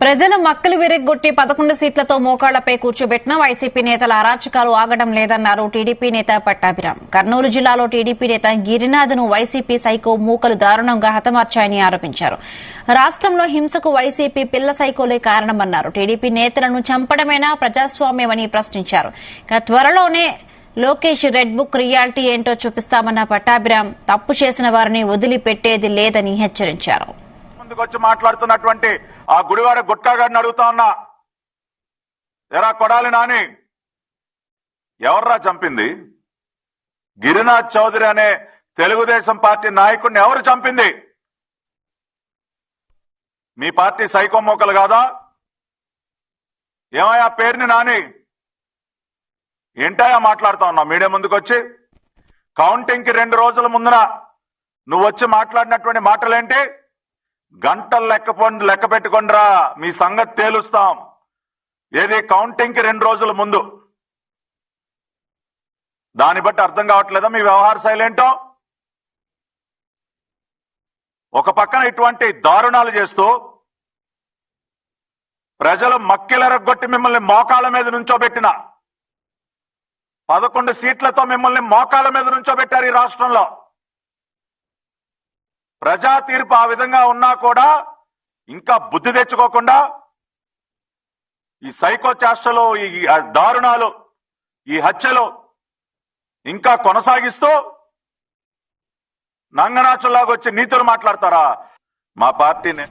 ప్రజలు మక్కలు విరగ్గొట్టి 11 సీట్లతో మోకాళ్లపై కూర్చోబెట్టిన వైసీపీ నేతల అరాచకాలు ఆగడం లేదన్నారు టీడీపీ నేత పట్టాభిరామ్. కర్నూలు జిల్లాలో టీడీపీ నేత గిరినాథ్ను వైసీపీ సైకో మూకలు దారుణంగా హతమార్చాయని ఆరోపించారు. రాష్ట్రంలో హింసకు వైసీపీ పిల్ల సైకోలే కారణమన్నారు. టీడీపీ నేతలను చంపడమేనా ప్రజాస్వామ్యమని ప్రశ్నించారు. త్వరలోనే లోకేష్ రెడ్ బుక్ రియాలిటీ ఏంటో చూపిస్తామన్న పట్టాభిరామ్ తప్పు చేసిన వారిని వదిలిపెట్టేది లేదని హెచ్చరించారు. ముందుకొచ్చి మాట్లాడుతున్నటువంటి ఆ గుడివాడ గుట్కా గారిని అడుగుతా ఉన్నా, ఎరా కొడాలి నాని, ఎవర్రా చంపింది? గిరినాథ్ చౌదరి అనే తెలుగుదేశం పార్టీ నాయకుడిని ఎవరు చంపింది? మీ పార్టీ సైకో మోకలు కాదా? ఏమయ్యా పేరుని నాని, ఏంటయా మాట్లాడుతా ఉన్నావు మీడియా ముందుకొచ్చి? కౌంటింగ్ కి 2 రోజుల ముందున నువ్వు వచ్చి మాట్లాడినటువంటి మాటలేంటి? గంటలు లెక్క పెట్టుకుండ్రా, మీ సంగతి తేలుస్తాం. ఏది కౌంటింగ్ కి 2 రోజుల ముందు? దాన్ని బట్టి అర్థం కావట్లేదా మీ వ్యవహార శైలి ఏంటో? ఒక పక్కన ఇటువంటి దారుణాలు చేస్తూ ప్రజలు మక్కిలెరగొట్టి మిమ్మల్ని మోకాళ్ళ మీద నుంచోబెట్టిన 11 సీట్లతో మిమ్మల్ని మోకాళ్ళ మీద నుంచోబెట్టారు ఈ రాష్ట్రంలో. ప్రజా తీర్పు ఆ విధంగా ఉన్నా కూడా ఇంకా బుద్ధి తెచ్చుకోకుండా ఈ సైకో చేష్టలు, ఈ దారుణాలు, ఈ హత్యలు ఇంకా కొనసాగిస్తూ నంగనాచులాగా వచ్చి నీతులు మాట్లాడతారా? మా పార్టీని